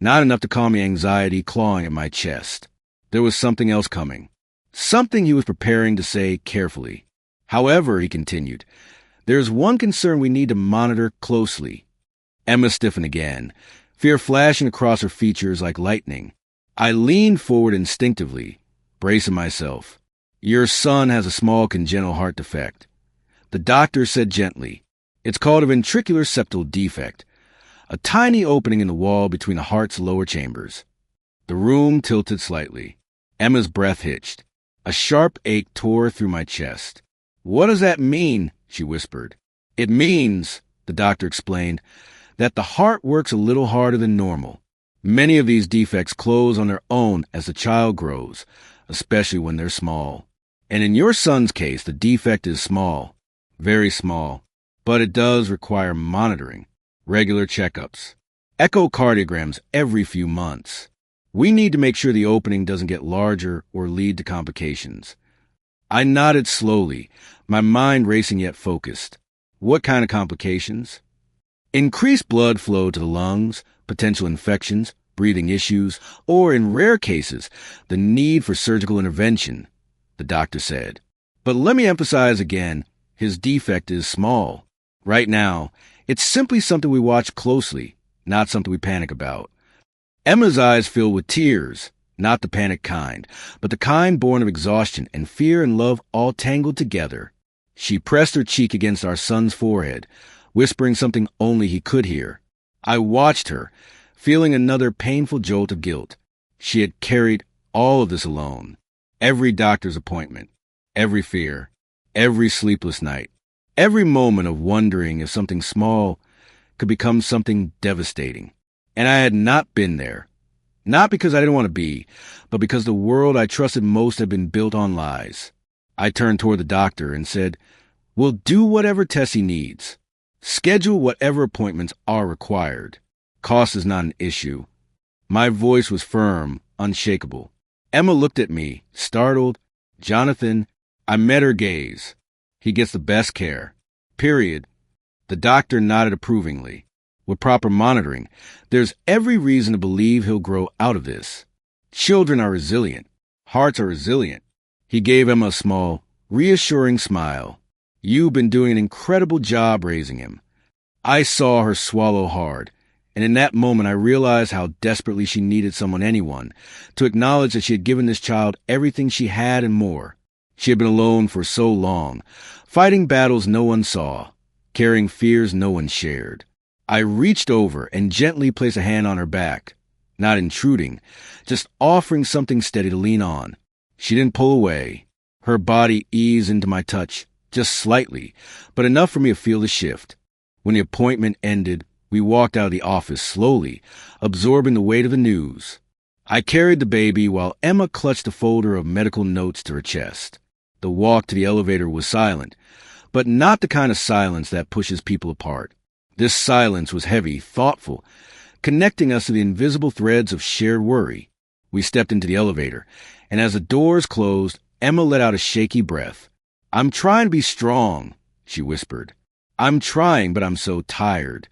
not enough to calm the anxiety clawing at my chest. There was something else coming, something he was preparing to say carefully. "However," he continued, "there's one concern we need to monitor closely." Emma stiffened again, fear flashing across her features like lightning. I leaned forward instinctively, bracing myself. "Your son has a small congenital heart defect." The doctor said gently, "It's called a ventricular septal defect, a tiny opening in the wall between the heart's lower chambers." The room tilted slightly. Emma's breath hitched. A sharp ache tore through my chest. "What does that mean?" she whispered. "It means," the doctor explained, "that the heart works a little harder than normal. Many of these defects close on their own as the child grows, especially when they're small. And in your son's case, the defect is small, very small, but it does require monitoring, regular checkups, echocardiograms every few months. We need to make sure the opening doesn't get larger or lead to complications." I nodded slowly, my mind racing yet focused. What kind of complications? Increased blood flow to the lungs, potential infections, breathing issues, or in rare cases, the need for surgical intervention, the doctor said. But let me emphasize again, his defect is small. Right now, it's simply something we watch closely, not something we panic about. Emma's eyes filled with tears, not the panic kind, but the kind born of exhaustion and fear and love all tangled together. She pressed her cheek against our son's forehead, whispering something only he could hear. I watched her, feeling another painful jolt of guilt. She had carried all of this alone. Every doctor's appointment, every fear, every sleepless night, every moment of wondering if something small could become something devastating. And I had not been there. Not because I didn't want to be, but because the world I trusted most had been built on lies. I turned toward the doctor and said, "We'll do whatever tests he needs. Schedule whatever appointments are required. Cost is not an issue." My voice was firm, unshakable. Emma looked at me, startled. "Jonathan," I met her gaze. "He gets the best care. Period." The doctor nodded approvingly. "With proper monitoring, there's every reason to believe he'll grow out of this. Children are resilient. Hearts are resilient." He gave Emma a small, reassuring smile. "You've been doing an incredible job raising him." I saw her swallow hard, and in that moment I realized how desperately she needed anyone, to acknowledge that she had given this child everything she had and more. She had been alone for so long, fighting battles no one saw, carrying fears no one shared. I reached over and gently placed a hand on her back, not intruding, just offering something steady to lean on. She didn't pull away. Her body eased into my touch, just slightly, but enough for me to feel the shift. When the appointment ended, we walked out of the office slowly, absorbing the weight of the news. I carried the baby while Emma clutched a folder of medical notes to her chest. The walk to the elevator was silent, but not the kind of silence that pushes people apart. This silence was heavy, thoughtful, connecting us to the invisible threads of shared worry. We stepped into the elevator, and as the doors closed, Emma let out a shaky breath. "I'm trying to be strong," she whispered. "I'm trying, but I'm so tired."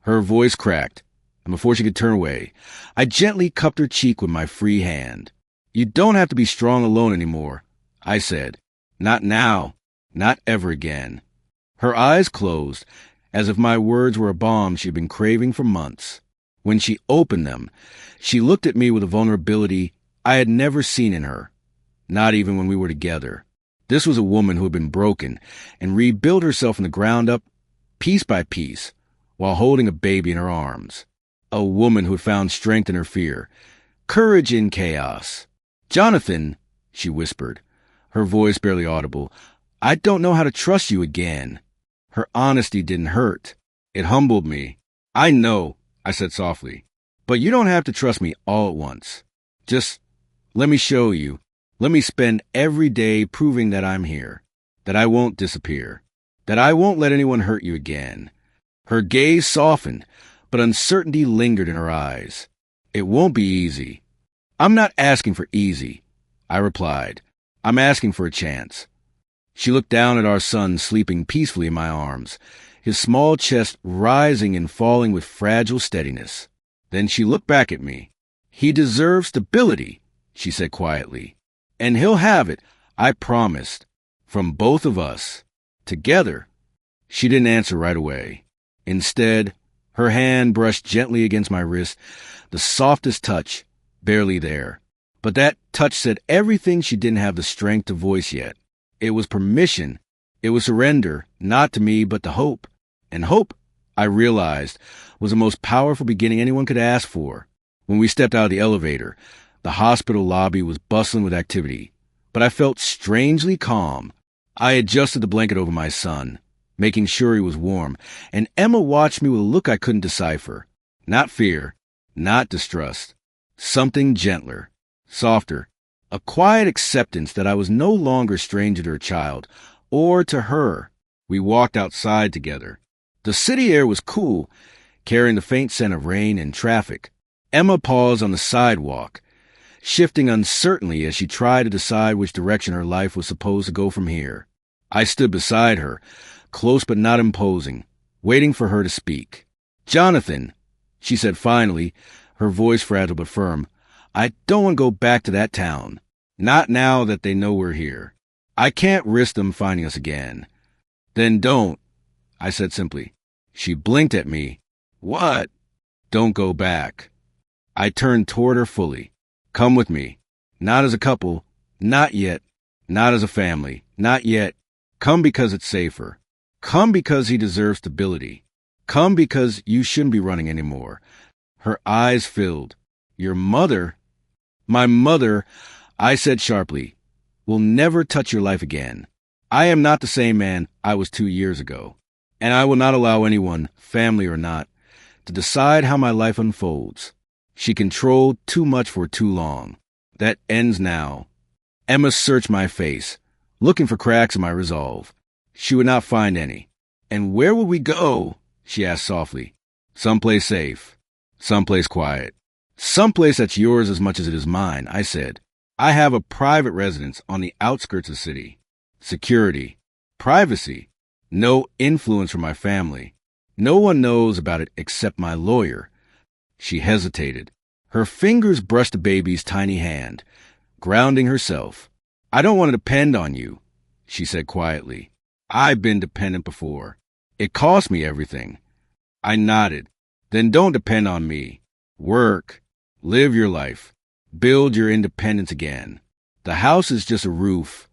Her voice cracked, and before she could turn away, I gently cupped her cheek with my free hand. "You don't have to be strong alone anymore," I said. "Not now. Not ever again." Her eyes closed, as if my words were a balm she had been craving for months. When she opened them, she looked at me with a vulnerability I had never seen in her, not even when we were together. This was a woman who had been broken and rebuilt herself from the ground up, piece by piece, while holding a baby in her arms. A woman who had found strength in her fear, courage in chaos. "Jonathan," she whispered, her voice barely audible, "I don't know how to trust you again." Her honesty didn't hurt. It humbled me. "I know," I said softly, "but you don't have to trust me all at once. Just let me show you. Let me spend every day proving that I'm here, that I won't disappear, that I won't let anyone hurt you again." Her gaze softened, but uncertainty lingered in her eyes. "It won't be easy." "I'm not asking for easy," I replied. "I'm asking for a chance." She looked down at our son sleeping peacefully in my arms, his small chest rising and falling with fragile steadiness. Then she looked back at me. "He deserves stability," she said quietly. "And he'll have it, I promised, from both of us, together." She didn't answer right away. Instead, her hand brushed gently against my wrist, the softest touch, barely there. But that touch said everything she didn't have the strength to voice yet. It was permission. It was surrender, not to me, but to hope. And hope, I realized, was the most powerful beginning anyone could ask for. When we stepped out of the elevator, the hospital lobby was bustling with activity, but I felt strangely calm. I adjusted the blanket over my son, making sure he was warm, and Emma watched me with a look I couldn't decipher. Not fear, not distrust. Something gentler, softer, a quiet acceptance that I was no longer a stranger to her child, or to her. We walked outside together. The city air was cool, carrying the faint scent of rain and traffic. Emma paused on the sidewalk, shifting uncertainly as she tried to decide which direction her life was supposed to go from here. I stood beside her, close but not imposing, waiting for her to speak. "Jonathan," she said finally, her voice fragile but firm, "I don't want to go back to that town. Not now that they know we're here. I can't risk them finding us again." "Then don't," I said simply. She blinked at me. "What?" "Don't go back." I turned toward her fully. "Come with me. Not as a couple. Not yet. Not as a family. Not yet. Come because it's safer. Come because he deserves stability. Come because you shouldn't be running anymore." Her eyes filled. "Your mother?" "My mother," I said sharply, "will never touch your life again. I am not the same man I was 2 years ago, and I will not allow anyone, family or not, to decide how my life unfolds. She controlled too much for too long. That ends now." Emma searched my face, looking for cracks in my resolve. She would not find any. "And where will we go?" she asked softly. "Someplace safe. Someplace quiet. Someplace that's yours as much as it is mine," I said. "I have a private residence on the outskirts of the city. Security. Privacy. No influence from my family. No one knows about it except my lawyer." She hesitated. Her fingers brushed the baby's tiny hand, grounding herself. "I don't want to depend on you," she said quietly. "I've been dependent before. It cost me everything." I nodded. "Then don't depend on me. Work. Live your life. Build your independence again. The house is just a roof,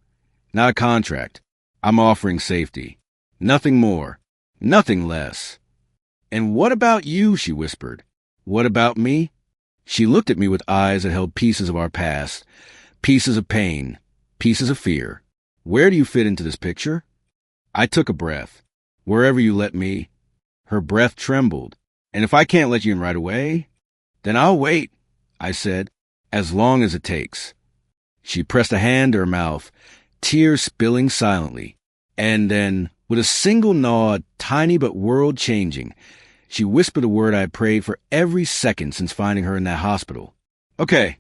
not a contract. I'm offering safety. Nothing more. Nothing less." "And what about you?" she whispered. "What about me?" She looked at me with eyes that held pieces of our past, pieces of pain, pieces of fear. Where do you fit into this picture? I took a breath. Wherever you let me. Her breath trembled. And if I can't let you in right away, then I'll wait, I said, as long as it takes. She pressed a hand to her mouth, tears spilling silently. And then, with a single nod, tiny but world-changing, she whispered a word I had prayed for every second since finding her in that hospital. Okay.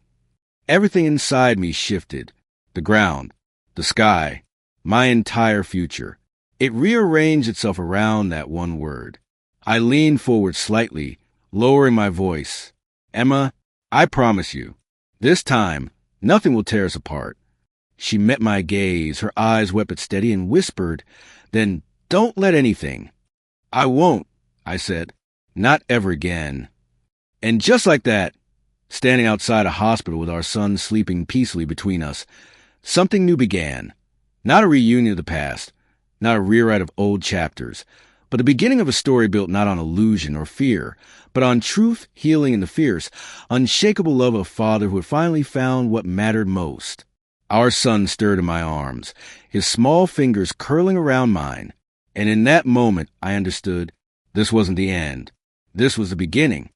Everything inside me shifted. The ground, the sky, my entire future. It rearranged itself around that one word. I leaned forward slightly, lowering my voice. Emma, I promise you, this time, nothing will tear us apart. She met my gaze, her eyes wet but steady, and whispered, then don't let anything. I won't, I said. Not ever again. And just like that, standing outside a hospital with our son sleeping peacefully between us, something new began. Not a reunion of the past, not a rewrite of old chapters, but the beginning of a story built not on illusion or fear, but on truth, healing, and the fierce, unshakable love of a father who had finally found what mattered most. Our son stirred in my arms, his small fingers curling around mine, and in that moment I understood this wasn't the end. This was the beginning.